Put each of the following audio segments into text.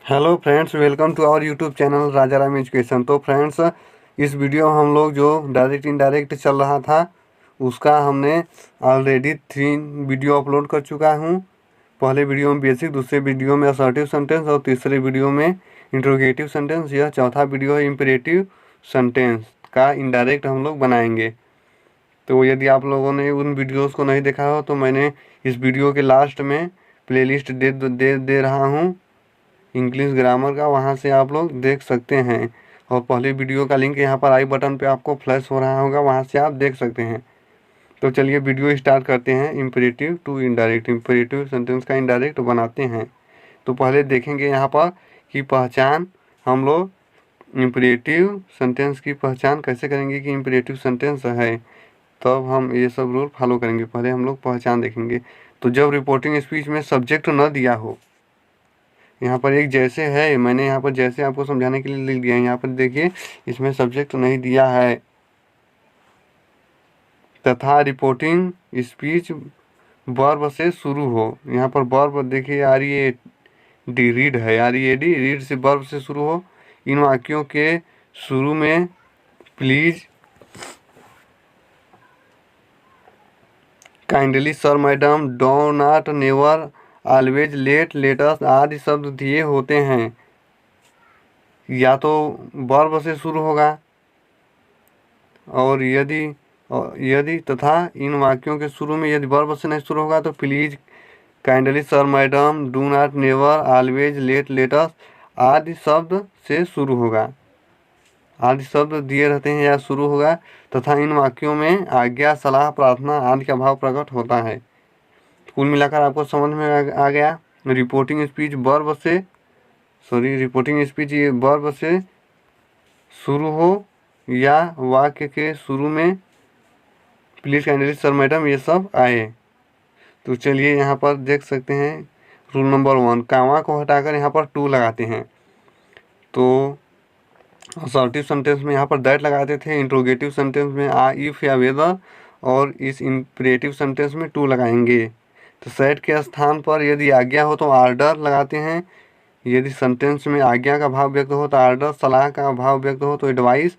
Hello friends, welcome to our YouTube channel Raja Ram education. तो friends, इस video में हम लोग जो डायरेक्ट इनडायरेक्ट चल रहा था उसका हमने ऑलरेडी 3 वीडियो अपलोड कर चुका हूँ। पहले वीडियो में बेसिक, दूसरे वीडियो में असर्टिव सेंटेंस और तीसरे वीडियो में इंट्रोगेटिव सेंटेंस। यह चौथा वीडियो है इम्परेटिव सेंटेंस का इनडायरेक्ट हम लोग बनाएंगे। तो यदि आप लोगों ने उन वीडियोज़ को नहीं देखा हो तो मैंने इस वीडियो के लास्ट में प्लेलिस्ट दे रहा हूँ इंग्लिश ग्रामर का, वहाँ से आप लोग देख सकते हैं। और पहले वीडियो का लिंक यहाँ पर आई बटन पे आपको फ्लैश हो रहा होगा, वहाँ से आप देख सकते हैं। तो चलिए वीडियो स्टार्ट करते हैं। Imperative to indirect, imperative sentence का इनडायरेक्ट बनाते हैं। तो पहले देखेंगे यहाँ पर कि पहचान हम लोग इम्परेटिव सेंटेंस की पहचान कैसे करेंगे कि इम्परेटिव सेंटेंस है, तब हम ये सब रूल फॉलो करेंगे। पहले हम लोग पहचान देखेंगे। तो जब रिपोर्टिंग स्पीच में सब्जेक्ट न दिया हो, यहाँ पर एक जैसे है, मैंने यहाँ पर जैसे आपको समझाने के लिए लिख दिया है। यहाँ पर देखिए, इसमें सब्जेक्ट नहीं दिया है। तथा रिपोर्टिंग स्पीच वर्ब से शुरू हो। यहाँ पर वर्ब देखिए, आर-ई-ए-डी रीड है, आर-ई-ए-डी रीड से वर्ब से शुरू हो। इन वाक्यों के शुरू में please, kindly, sir, madam, do not, never, always, let, lets आदि शब्द दिए होते हैं। या तो वर्ब से शुरू होगा और यदि तथा इन वाक्यों के शुरू में यदि वर्ब से नहीं शुरू होगा तो please, kindly, sir, madam, do not, never, always, let, lets आदि शब्द से शुरू होगा। आदि शब्द दिए रहते हैं या शुरू होगा। तथा इन वाक्यों में आज्ञा, सलाह, प्रार्थना आदि का भाव प्रकट होता है। कुल मिलाकर आपको समझ में आ गया। रिपोर्टिंग स्पीच ये वर्ब से शुरू हो या वाक्य के शुरू में प्लीज, काइंडली, सर, मैडम ये सब आए। तो चलिए यहाँ पर देख सकते हैं रूल नंबर 1, कामा को हटाकर यहाँ पर टू लगाते हैं। तो असर्टिव सेंटेंस में यहाँ पर दैट लगाते थे, इंट्रोगेटिव सेंटेंस में आ, इफ या वेदर, और इस इम्परेटिव सेंटेंस में टू लगाएंगे। तो सेट के स्थान पर यदि आज्ञा हो तो आर्डर लगाते हैं। यदि सेंटेंस में आज्ञा का भाव व्यक्त हो तो आर्डर, सलाह का भाव व्यक्त हो तो एडवाइस,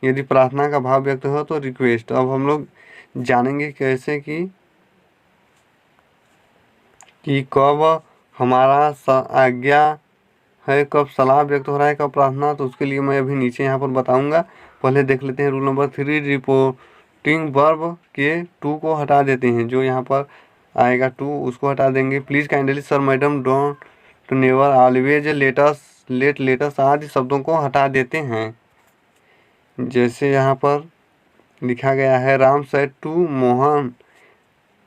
यदि प्रार्थना का भाव व्यक्त हो तो रिक्वेस्ट। अब हम लोग जानेंगे कैसे कि कब हमारा आज्ञा है, कब सलाह व्यक्त हो रहा है, कब प्रार्थना। तो उसके लिए मैं अभी नीचे यहाँ पर बताऊंगा। पहले देख लेते हैं रूल नंबर 3, रिपोर्टिंग वर्ब के टू को हटा देते हैं। जो यहाँ पर आएगा टू, उसको हटा देंगे। Please, kindly, sir, madam, don't, never, always, lets, let, lets आदि शब्दों को हटा देते हैं। जैसे यहाँ पर लिखा गया है, Ram said to Mohan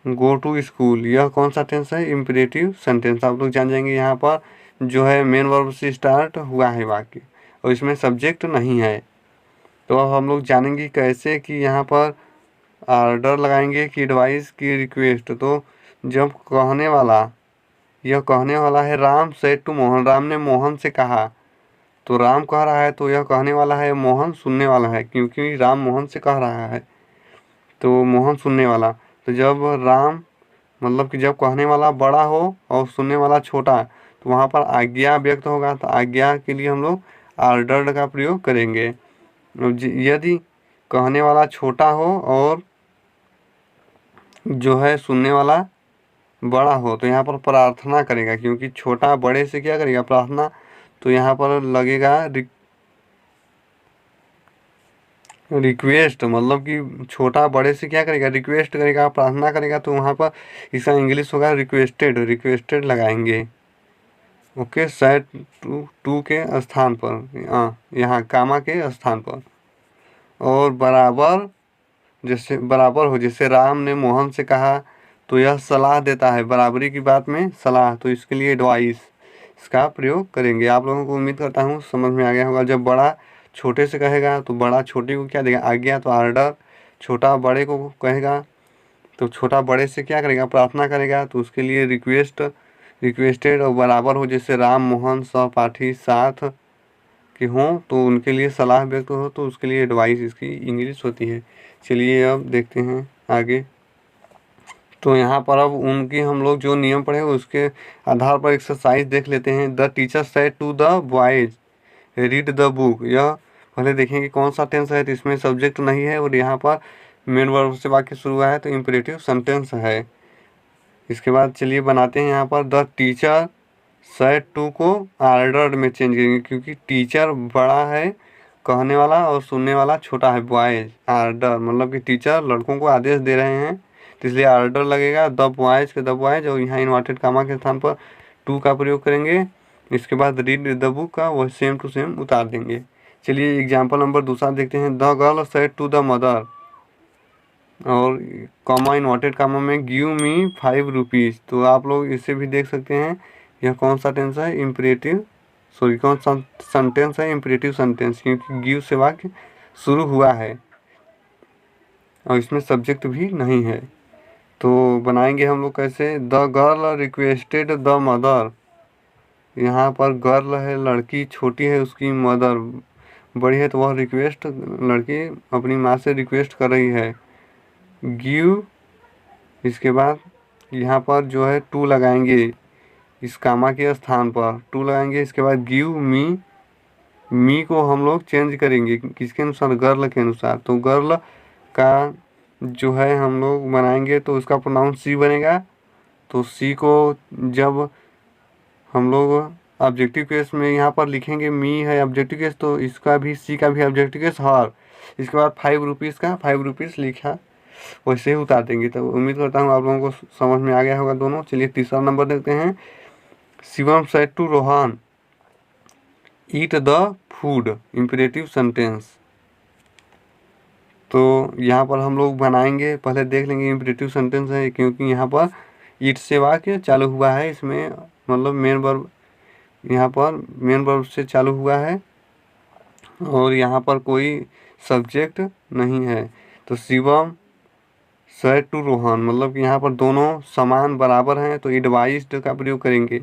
go to school. यह कौन सा टेंस है? Imperative sentence. आप लोग जान जाएंगे यहाँ पर जो है मेन वर्ब से स्टार्ट हुआ है वाक्य और इसमें सब्जेक्ट नहीं है। तो अब हम लोग जानेंगे कैसे कि यहाँ पर ऑर्डर लगाएंगे कि एडवाइस की रिक्वेस्ट। तो जब यह कहने वाला है, राम सेड टू मोहन, राम ने मोहन से कहा। तो राम कह रहा है तो यह कहने वाला है, मोहन सुनने वाला है, क्योंकि राम मोहन से कह रहा है तो मोहन सुनने वाला। तो जब राम मतलब कि जब कहने वाला बड़ा हो और सुनने वाला छोटा, तो वहाँ पर आज्ञा व्यक्त होगा। तो आज्ञा के लिए हम लोग ऑर्डर्ड का प्रयोग करेंगे। यदि कहने वाला छोटा हो और जो है सुनने वाला बड़ा हो तो यहाँ पर प्रार्थना करेगा, क्योंकि छोटा बड़े से क्या करेगा? प्रार्थना। तो यहाँ पर लगेगा रिक्वेस्ट, मतलब कि छोटा बड़े से क्या करेगा? रिक्वेस्ट करेगा, प्रार्थना करेगा। तो वहाँ पर इसका इंग्लिश होगा रिक्वेस्टेड, रिक्वेस्टेड लगाएंगे। ओके, सेट टू के स्थान पर, यहाँ कामा के स्थान पर। और बराबर हो, जैसे राम ने मोहन से कहा तो यह सलाह देता है, बराबरी की बात में सलाह। तो इसके लिए एडवाइस इसका प्रयोग करेंगे। आप लोगों को उम्मीद करता हूँ समझ में आ गया होगा। जब बड़ा छोटे से कहेगा तो बड़ा छोटे को क्या देगा? आज्ञा। तो ऑर्डर। छोटा बड़े को कहेगा तो छोटा बड़े से क्या करेगा? प्रार्थना करेगा। तो उसके लिए रिक्वेस्टेड। और बराबर हो, जैसे राम मोहन सहपाठी साथ के हों तो उनके लिए सलाह व्यक्त हो, तो उसके लिए एडवाइस इसकी इंग्लिश होती है। चलिए अब देखते हैं आगे। तो यहाँ पर अब उनकी हम लोग जो नियम पढ़े उसके आधार पर एक्सरसाइज देख लेते हैं। The teacher said to the boys read the book. यह पहले देखेंगे कौन सा टेंस है, तो इसमें सब्जेक्ट नहीं है और यहाँ पर मेन वर्ब से वाक्य शुरू हुआ है तो इम्परेटिव सेंटेंस है। इसके बाद चलिए बनाते हैं यहाँ पर द टीचर सेड टू को ऑर्डर में चेंज करेंगे, क्योंकि टीचर बड़ा है कहने वाला और सुनने वाला छोटा है। बॉयज ऑर्डर मतलब कि टीचर लड़कों को आदेश दे रहे हैं, तो इसलिए ऑर्डर लगेगा द बॉयज के द बॉयज, और यहाँ इन्वर्टेड कामा के स्थान पर टू का प्रयोग करेंगे। इसके बाद रीड द बुक का वह सेम टू सेम उतार देंगे। चलिए एग्जाम्पल नंबर दूसरा देखते हैं। The girl said to the mother, और कॉमा इन्वर्टेड कामा में गिव मी 5 रुपीज़। तो आप लोग इससे भी देख सकते हैं यह कौन सा टेंस है, इम्परेटिव, सॉरी कौन सा सेंटेंस है, इम्परेटिव सेंटेंस, क्योंकि गिव से वाक्य शुरू हुआ है और इसमें सब्जेक्ट भी नहीं है। तो बनाएंगे हम लोग कैसे, the girl requested the mother. यहाँ पर गर्ल है लड़की, छोटी है उसकी मदर बड़ी है, तो वह रिक्वेस्ट लड़की अपनी माँ से रिक्वेस्ट कर रही है। गिव, इसके बाद यहाँ पर जो है टू लगाएंगे, इस कामा के स्थान पर टू लगाएंगे। इसके बाद गिव मी, मी को हम लोग चेंज करेंगे किसके अनुसार, गर्ल के अनुसार। तो गर्ल का जो है हम लोग बनाएंगे तो उसका प्रोनाउन सी बनेगा। तो सी को जब हम लोग ऑब्जेक्टिव केस में यहाँ पर लिखेंगे, मी है ऑब्जेक्टिव केस, तो इसका भी सी का भी ऑब्जेक्टिव केस हर। इसके बाद 5 रुपीज़ का 5 रुपीज़ लिखा वैसे ही उतार देंगे। तो उम्मीद करता हूँ आप लोगों को समझ में आ गया होगा दोनों। चलिए तीसरा नंबर देखते हैं। Shivam said to Rohan eat the food, imperative sentence. तो यहाँ पर हम लोग बनाएंगे, पहले देख लेंगे इम्परेटिव सेंटेंस है, क्योंकि यहाँ पर ईट से वाक्य चालू हुआ है, इसमें मतलब मेन वर्ब, यहाँ पर मेन वर्ब से चालू हुआ है और यहाँ पर कोई सब्जेक्ट नहीं है। तो शिवम सेड टू रोहन मतलब कि यहाँ पर दोनों समान बराबर हैं, तो एडवाइज्ड का प्रयोग करेंगे।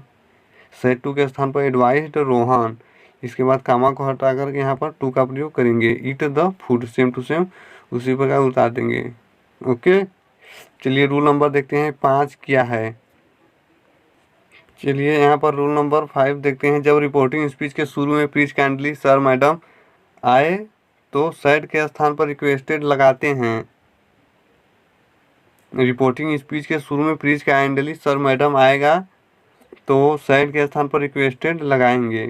सेड टू के स्थान पर एडवाइज्ड रोहन, इसके बाद कामा को हटा करके यहाँ पर टू का प्रयोग करेंगे। Eat the food same to same उसी प्रकार उतार देंगे। ओके, चलिए रूल नंबर देखते हैं 5 क्या है। चलिए यहाँ पर रूल नंबर 5 देखते हैं। जब रिपोर्टिंग स्पीच के शुरू में प्लीज काइंडली सर मैडम आए तो सेड के स्थान पर रिक्वेस्टेड लगाते हैं। रिपोर्टिंग स्पीच के शुरू में प्लीज काइंडली सर मैडम आएगा तो सेड के स्थान पर रिक्वेस्टेड लगाएंगे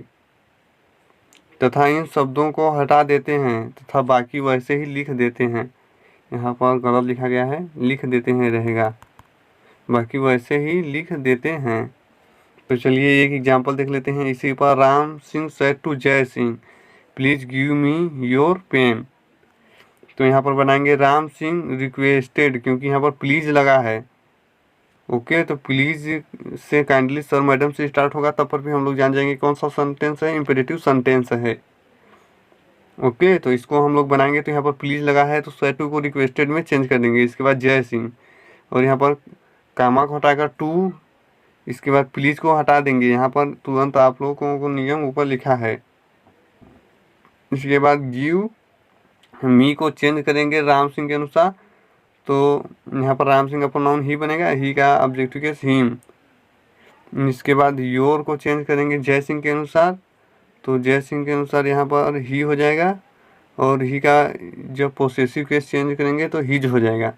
तथा इन शब्दों को हटा देते हैं तथा बाकी वैसे ही लिख देते हैं। यहाँ पर गलत लिखा गया है, लिख देते हैं रहेगा, बाकी वैसे ही लिख देते हैं। तो चलिए एक एग्जांपल देख लेते हैं इसी पर। Ram Singh said to Jay Singh please give me your pen. तो यहाँ पर बनाएंगे राम सिंह रिक्वेस्टेड, क्योंकि यहाँ पर प्लीज लगा है। ओके, तो प्लीज से काइंडली सर मैडम से स्टार्ट होगा, तब पर भी हम लोग जान जाएंगे कौन सा सेंटेंस है, इम्पेरेटिव सेंटेंस है। ओके, तो इसको हम लोग बनाएंगे तो यहाँ पर प्लीज लगा है तो सेड टू को रिक्वेस्टेड में चेंज कर देंगे। इसके बाद जय सिंह, और यहाँ पर कामा को हटाकर टू, इसके बाद प्लीज को हटा देंगे। यहाँ पर तुरंत आप लोगों को नियम ऊपर लिखा है। इसके बाद गिव मी को चेंज करेंगे राम सिंह के अनुसार, तो यहाँ पर राम सिंह का प्रोनाउन ही बनेगा, ही का ऑब्जेक्टिव केस हिम। इसके बाद योर को चेंज करेंगे जय सिंह के अनुसार, तो जय सिंह के अनुसार यहाँ पर ही हो जाएगा, और ही का जब पोसेसिव केस चेंज करेंगे तो हिज हो जाएगा,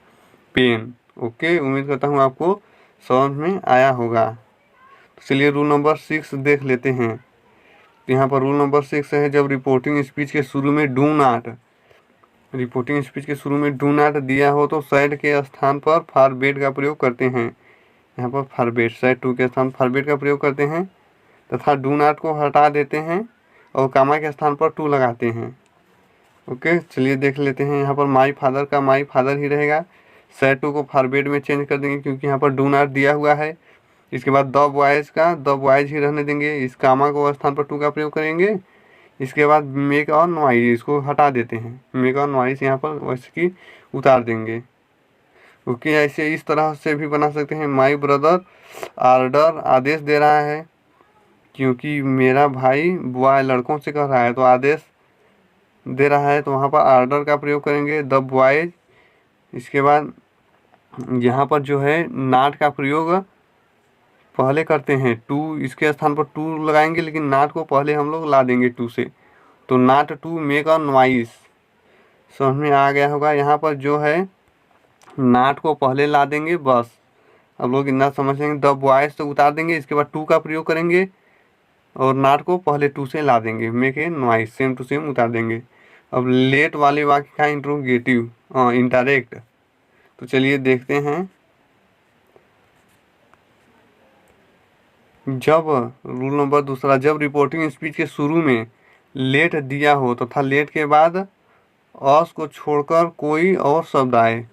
पेन। ओके, उम्मीद करता हूँ आपको समझ में आया होगा। तो चलिए रूल नंबर 6 देख लेते हैं। यहाँ पर रूल नंबर 6 है, जब रिपोर्टिंग स्पीच के शुरू में डू नॉट, रिपोर्टिंग स्पीच के शुरू में डू नॉट दिया हो तो सैड के स्थान पर फॉरबेड का प्रयोग करते हैं। यहाँ पर फॉरबेड, सैड टू के स्थान फॉरबेड का प्रयोग करते हैं तथा डू नॉट को हटा देते हैं और कामा के स्थान पर टू लगाते हैं। ओके, चलिए देख लेते हैं। यहाँ पर माई फादर का माई फादर ही रहेगा, सैड टू को फॉरबेड में चेंज कर देंगे क्योंकि यहाँ पर डू नॉट दिया हुआ है। इसके बाद द बॉयज़ का द बॉयज़ ही रहने देंगे, इस कामा को स्थान पर टू का प्रयोग करेंगे। इसके बाद मेक और नॉइज, इसको हटा देते हैं, मेक और नॉइज यहाँ पर वैसे की उतार देंगे। ओके, ऐसे इस तरह से भी बना सकते हैं। माई ब्रदर ऑर्डर आदेश दे रहा है, क्योंकि मेरा भाई बॉय लड़कों से कह रहा है तो आदेश दे रहा है, तो वहाँ पर ऑर्डर का प्रयोग करेंगे द बॉयज। इसके बाद यहाँ पर जो है नाट का प्रयोग पहले करते हैं। टू इसके स्थान पर टू लगाएंगे, लेकिन नाट को पहले हम लोग ला देंगे टू से। तो नाट टू मेक अ नॉइस, समझ में आ गया होगा। यहाँ पर जो है नाट को पहले ला देंगे बस। अब लोग इतना समझ लेंगे। द बॉयज तो उतार देंगे, इसके बाद टू का प्रयोग करेंगे और नाट को पहले टू से ला देंगे। Make a noise same to same उतार देंगे। अब लेट वाले वाक्य का इंट्रोगेटिव इंडायरेक्ट, तो चलिए देखते हैं। जब रूल नंबर दूसरा, जब रिपोर्टिंग स्पीच के शुरू में लेट दिया हो तथा लेट के बाद अस को छोड़कर कोई और शब्द आए,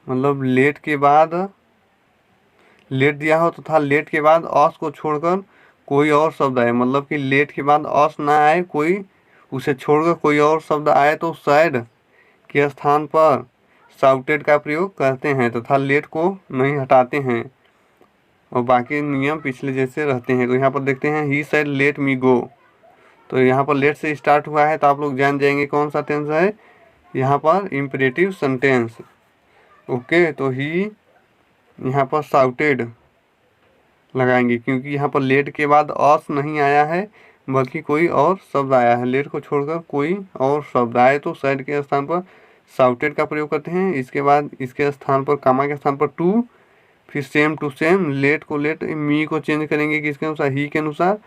मतलब लेट के बाद लेट दिया हो तथा लेट के बाद अस को छोड़कर कोई और शब्द आए, मतलब कि लेट के बाद अस ना आए, कोई उसे छोड़कर कोई और शब्द आए तो सैड के स्थान पर शाउटेड का प्रयोग करते हैं तथा लेट को नहीं हटाते हैं और बाकी नियम पिछले जैसे रहते हैं। तो यहाँ पर देखते हैं ही सेड लेट मी गो, तो यहाँ पर लेट से स्टार्ट हुआ है तो आप लोग जान जाएंगे कौन सा टेंस है। यहाँ पर इम्परेटिव सेंटेंस। ओके, तो ही यहाँ पर शाउटेड लगाएंगे क्योंकि यहाँ पर लेट के बाद अस नहीं आया है बल्कि कोई और शब्द आया है। लेट को छोड़कर कोई और शब्द आए तो सैड के स्थान पर शाउटेड का प्रयोग करते हैं। इसके बाद इसके स्थान पर कामा के स्थान पर टू, फिर सेम टू सेम, लेट को लेट, मी को चेंज करेंगे किसके अनुसार, ही के अनुसार।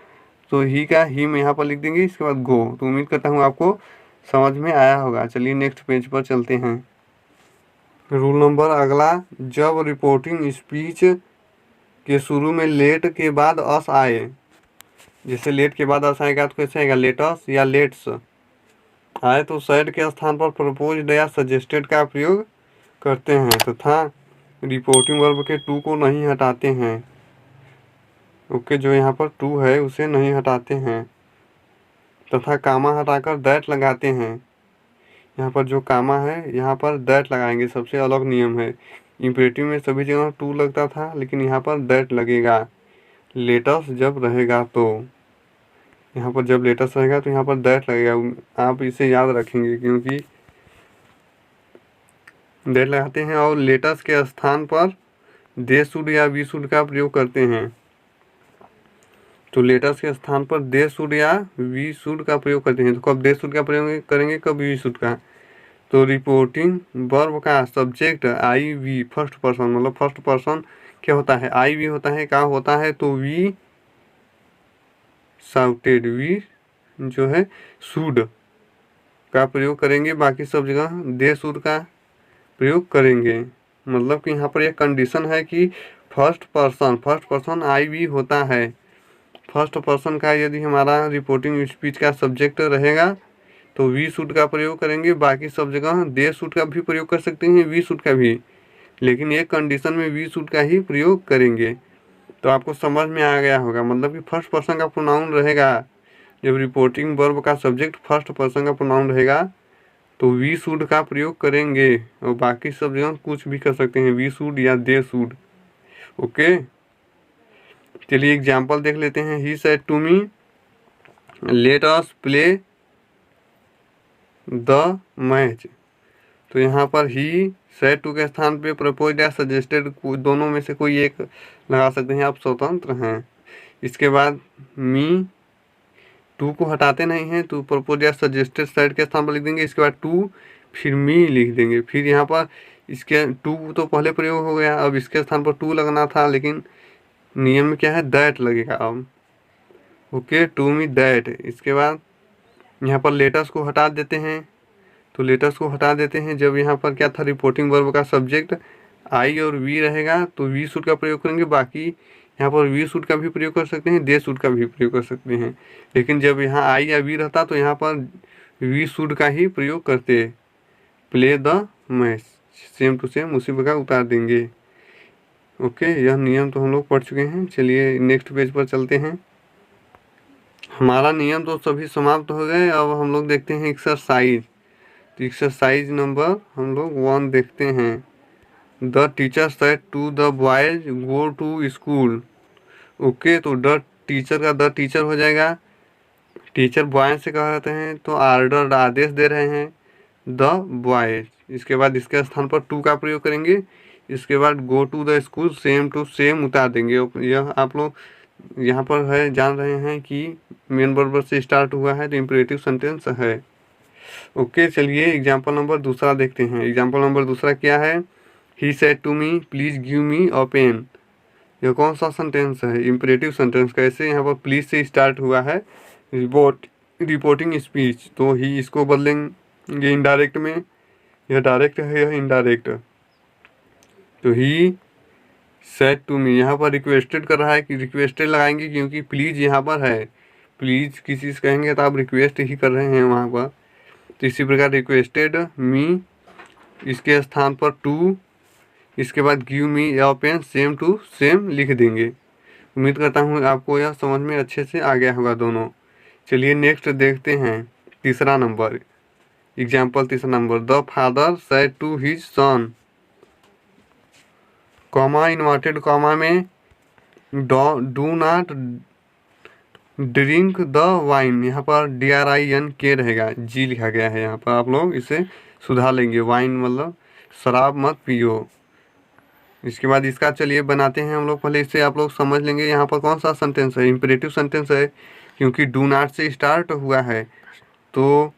तो ही का ही में यहाँ पर लिख देंगे, इसके बाद गो। तो उम्मीद करता हूँ आपको समझ में आया होगा। चलिए नेक्स्ट पेज पर चलते हैं। रूल नंबर अगला, जब रिपोर्टिंग स्पीच के शुरू में लेट के बाद अस आए, जैसे लेट के बाद अस आएगा तो कैसे आएगा, लेटस या लेट्स आए तो सैड के स्थान पर प्रपोज्ड या सजेस्टेड का प्रयोग करते हैं तथा रिपोर्टिंग वर्ब के टू को नहीं हटाते हैं। ओके, जो यहाँ पर टू है उसे नहीं हटाते हैं तथा कामा हटाकर दैट लगाते हैं। यहाँ पर जो कामा है यहाँ पर दैट लगाएंगे, सबसे अलग नियम है। इम्परेटिव में सभी जगह टू लगता था लेकिन यहाँ पर दैट लगेगा। लेटस जब रहेगा तो यहाँ पर जब लेटस रहेगा तो यहाँ पर दैट लगेगा। आप इसे याद रखेंगे क्योंकि दैट लगाते हैं और लेटस के स्थान पर दे शुड या वी शुड का प्रयोग करते हैं। तो लेटस के स्थान पर दे शुड या वी शुड का प्रयोग करते हैं। तो कब दे शुड का प्रयोग करेंगे, कब वी शुड का। तो रिपोर्टिंग वर्ब का subject I we first person, मतलब फर्स्ट पर्सन क्या होता है, आई वी होता है, क्या होता है तो वी शाउटेड, वी जो है शुड का प्रयोग करेंगे, बाकी सब जगह दे शुड का प्रयोग करेंगे। मतलब कि यहाँ पर एक कंडीशन है कि फर्स्ट पर्सन आई वी होता है। फर्स्ट पर्सन का यदि हमारा रिपोर्टिंग स्पीच का सब्जेक्ट रहेगा तो वी शुड का प्रयोग करेंगे, बाकी सब जगह दे शुड का भी प्रयोग कर सकते हैं, वी शुड का भी, लेकिन एक कंडीशन में वी शुड का ही प्रयोग करेंगे। तो आपको समझ में आ गया होगा, मतलब कि फर्स्ट पर्सन का प्रोनाउन रहेगा। जब रिपोर्टिंग वर्ब का सब्जेक्ट फर्स्ट पर्सन का प्रोनाउन रहेगा तो वी शुड का प्रयोग करेंगे और बाकी सब जगह कुछ भी कर सकते हैं, वी शुड या दे शुड। ओके, चलिए एग्जाम्पल देख लेते हैं। He said to me let us play the match, तो यहाँ पर ही सेड टू के स्थान पे प्रपोज्ड या सजेस्टेड दोनों में से कोई एक लगा सकते हैं, आप स्वतंत्र हैं। इसके बाद मी टू को हटाते नहीं हैं तो प्रपोज्ड या सजेस्टेड सेड के स्थान पर लिख देंगे, इसके बाद टू फिर मी लिख देंगे। फिर यहाँ पर इसके टू तो पहले प्रयोग हो गया, अब इसके स्थान पर टू लगना था लेकिन नियम में क्या है, दैट लगेगा अब। Okay, to me that. इसके बाद यहाँ पर लेटस को हटा देते हैं, तो लेटस को हटा देते हैं। जब यहाँ पर क्या था, रिपोर्टिंग वर्ब का सब्जेक्ट आई और वी रहेगा तो वी शुड का प्रयोग करेंगे, बाकी यहाँ पर वी शुड का भी प्रयोग कर सकते हैं, दे शुड का भी प्रयोग कर सकते हैं। लेकिन जब यहाँ आई या वी रहता तो यहाँ पर वी शुड का ही प्रयोग करते। Play the match same to same उसी प्रकार उतार देंगे। ओके, यह नियम तो हम लोग पढ़ चुके हैं। चलिए नेक्स्ट पेज पर चलते हैं। हमारा नियम तो सभी समाप्त हो गए, अब हम लोग देखते हैं एक्सरसाइज। तो एक्सरसाइज नंबर हम लोग 1 देखते हैं। The teacher said to the boys go to school. Okay, तो द टीचर का द टीचर हो जाएगा, टीचर बॉय से कह रहे हैं तो आर्डर आदेश दे रहे हैं द बॉयज। इसके बाद इसके स्थान पर टू का प्रयोग करेंगे, इसके बाद go to the school same to same उतार देंगे। यह आप लोग यहाँ पर है जान रहे हैं कि मेन वर्ब से स्टार्ट हुआ है तो इम्परेटिव सेंटेंस है। ओके, चलिए एग्जाम्पल नंबर दूसरा देखते हैं। एग्जाम्पल नंबर दूसरा क्या है? He said to me please give me a pen. यह कौन सा सेंटेंस है? Imperative sentence. कैसे? यहाँ पर प्लीज से स्टार्ट हुआ है रिपोर्टिंग स्पीच, तो ही इसको बदलेंगे इनडायरेक्ट में। यह डायरेक्ट है, यह इनडायरेक्ट। तो ही सेड टू मी यहाँ पर रिक्वेस्टेड कर रहा है कि रिक्वेस्टेड लगाएंगे क्योंकि प्लीज यहाँ पर है। प्लीज किसी से कहेंगे तो आप रिक्वेस्ट ही कर रहे हैं वहाँ पर। तो इसी प्रकार रिक्वेस्टेड मी, इसके स्थान पर टू, इसके बाद गिव मी या पेन सेम टू सेम लिख देंगे। उम्मीद करता हूँ आपको यह समझ में अच्छे से आ गया होगा दोनों। चलिए नेक्स्ट देखते हैं तीसरा नंबर। एग्जाम्पल तीसरा नंबर, the father said to his son, comma inverted comma में do not drink the wine, यहाँ पर DRINK रहेगा, जी लिखा गया है यहाँ पर, आप लोग इसे सुधार लेंगे। वाइन मतलब शराब मत पियो। इसके बाद इसका चलिए बनाते हैं हम लोग। पहले इसे आप लोग समझ लेंगे यहाँ पर कौन सा सेंटेंस है। इम्परेटिव सेंटेंस है क्योंकि डू नॉट से स्टार्ट हुआ है। तो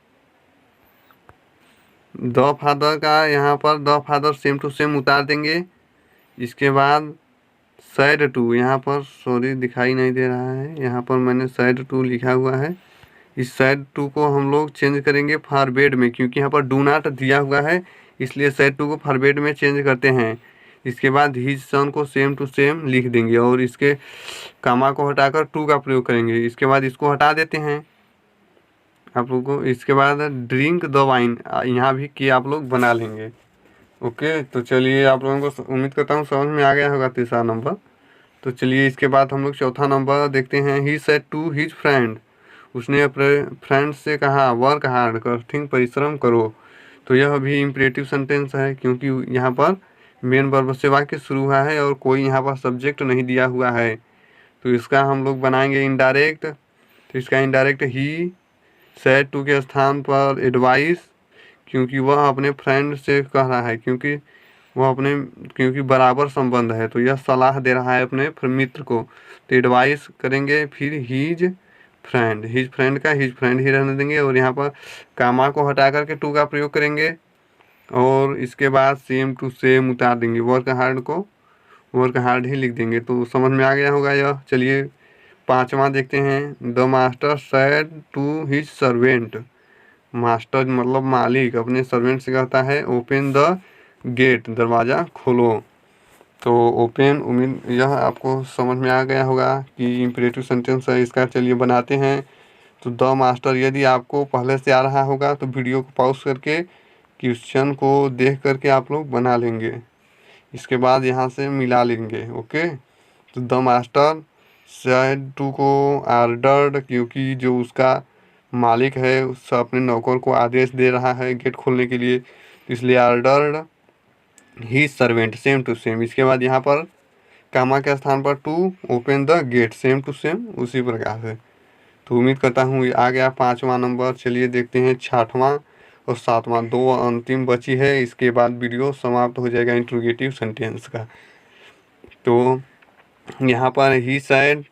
द फादर का यहाँ पर the father same to same उतार देंगे। इसके बाद सैड टू, यहाँ पर सॉरी दिखाई नहीं दे रहा है, यहाँ पर मैंने सैड टू लिखा हुआ है। इस सैड टू को हम लोग चेंज करेंगे फॉरवर्ड में, क्योंकि यहाँ पर डू नॉट दिया हुआ है इसलिए सैड टू को फॉरवर्ड में चेंज करते हैं। इसके बाद हिज सन को सेम टू सेम लिख देंगे और इसके कामा को हटाकर टू का प्रयोग करेंगे। इसके बाद इसको हटा देते हैं आप लोगों को। इसके बाद ड्रिंक द वाइन, यहाँ भी कि आप लोग बना लेंगे। ओके, तो चलिए आप लोगों को उम्मीद करता हूँ समझ में आ गया होगा तीसरा नंबर। तो चलिए इसके बाद हम लोग चौथा नंबर देखते हैं। He said to his friend, उसने अपने फ्रेंड से कहा वर्क हार्ड, कठिन परिश्रम करो। तो यह भी इम्परेटिव सेंटेंस है क्योंकि यहाँ पर मेन वर्ब से वाक्य शुरू हुआ है और कोई यहाँ पर सब्जेक्ट नहीं दिया हुआ है। तो इसका हम लोग बनाएंगे इनडायरेक्ट। तो इसका इनडायरेक्ट ही सेड टू के स्थान पर एडवाइस, क्योंकि वह अपने फ्रेंड से कह रहा है, क्योंकि बराबर संबंध है तो यह सलाह दे रहा है अपने मित्र को। तो एडवाइस करेंगे, फिर हिज फ्रेंड का हिज फ्रेंड ही रहने देंगे और यहाँ पर कामा को हटा करके टू का प्रयोग करेंगे और इसके बाद सेम टू सेम उतार देंगे। वर्क हार्ड को वर्क हार्ड ही लिख देंगे। तो समझ में आ गया होगा यह। चलिए पांचवा देखते हैं। The master said to his servant, master मतलब मालिक अपने सर्वेंट से कहता है ओपन द गेट, दरवाज़ा खोलो। तो ओपन, उम्मीद यह आपको समझ में आ गया होगा कि इम्परेटिव सेंटेंस है। इसका चलिए बनाते हैं। तो द मास्टर, यदि आपको पहले से आ रहा होगा तो वीडियो को पॉज करके क्वेश्चन को देख करके आप लोग बना लेंगे। इसके बाद यहाँ से मिला लेंगे। ओके, तो द मास्टर सेड टू को ऑर्डर्ड, क्योंकि जो उसका मालिक है उस अपने नौकर को आदेश दे रहा है गेट खोलने के लिए, इसलिए ordered he servant same to same. इसके बाद यहाँ पर कामा के स्थान पर to, open the gate same to same उसी प्रकार से। तो उम्मीद करता हूँ आ गया पांचवा नंबर। चलिए देखते हैं छठवां और सातवां, दो अंतिम बची है। इसके बाद वीडियो समाप्त हो जाएगा इंट्रोगेटिव सेंटेंस का। तो यहाँ पर ही सेड,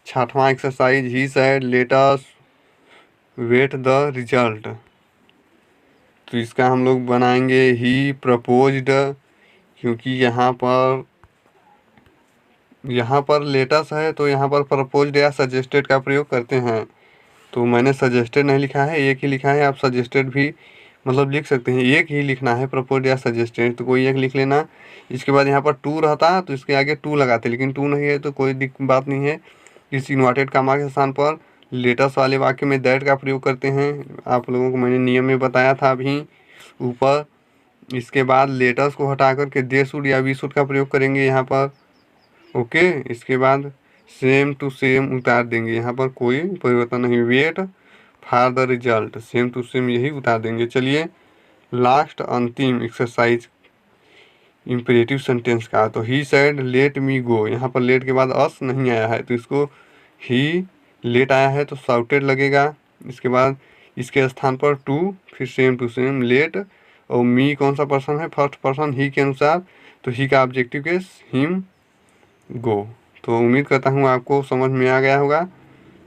छठवां exercise, he said let us wait the result. तो इसका हम लोग बनाएंगे ही प्रपोज्ड, क्योंकि यहाँ पर लेटस है तो यहाँ पर प्रपोज्ड या सजेस्टेड का प्रयोग करते हैं। तो मैंने सजेस्टेड नहीं लिखा है, एक ही लिखा है। आप सजेस्टेड भी मतलब लिख सकते हैं, एक ही लिखना है प्रपोज्ड या सजेस्टेड, तो कोई एक लिख लेना। इसके बाद यहाँ पर टू रहता तो इसके आगे टू लगाते, लेकिन टू नहीं है तो कोई बात नहीं है। इस इन्वर्टेड कामा के स्थान पर लेटस वाले वाक्य में दैट का प्रयोग करते हैं। आप लोगों को मैंने नियम में बताया था अभी ऊपर। इसके बाद लेटस को हटा करके दे शुड या वी शुड का प्रयोग करेंगे यहाँ पर। ओके, इसके बाद सेम टू सेम उतार देंगे, यहाँ पर कोई परिवर्तन नहीं। Wait for the result, same to same यही उतार देंगे। चलिए लास्ट अंतिम एक्सरसाइज इम्परेटिव सेंटेंस का। तो ही सेड लेट मी गो, यहाँ पर लेट के बाद अस नहीं आया है तो इसको ही लेट आया है तो शाउटेड लगेगा। इसके बाद इसके स्थान पर टू, फिर सेम टू सेम लेट, और मी कौन सा पर्सन है, फर्स्ट पर्सन ही के अनुसार, तो ही का ऑब्जेक्टिव इज हिम गो। तो उम्मीद करता हूँ आपको समझ में आ गया होगा।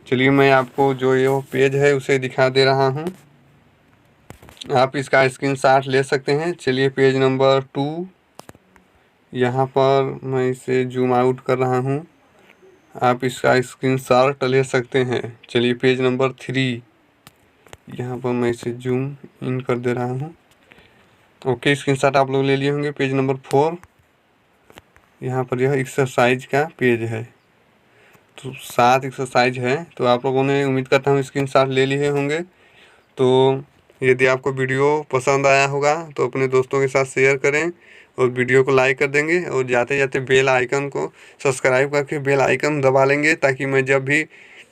चलिए मैं आपको जो ये पेज है उसे दिखा दे रहा हूँ, आप इसका स्क्रीनशॉट ले सकते हैं। चलिए पेज नंबर 2, यहाँ पर मैं इसे जूम आउट कर रहा हूँ, आप इसका स्क्रीनशॉट ले सकते हैं। चलिए पेज नंबर 3, यहाँ पर मैं इसे जूम इन कर दे रहा हूँ। ओके, स्क्रीनशॉट आप लोग ले लिए होंगे। पेज नंबर 4, यहाँ पर यह एक्सरसाइज का पेज है, तो 7 एक्सरसाइज है। तो आप लोगों ने उम्मीद करता हूँ स्क्रीनशॉट ले लिए होंगे। तो यदि आपको वीडियो पसंद आया होगा तो अपने दोस्तों के साथ शेयर करें और वीडियो को लाइक कर देंगे, और जाते जाते बेल आइकन को सब्सक्राइब करके बेल आइकन दबा लेंगे, ताकि मैं जब भी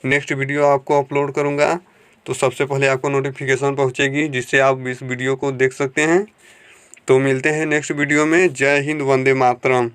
नेक्स्ट वीडियो आपको अपलोड करूँगा तो सबसे पहले आपको नोटिफिकेशन पहुँचेगी, जिससे आप इस वीडियो को देख सकते हैं। तो मिलते हैं नेक्स्ट वीडियो में। जय हिंद, वंदे मातरम।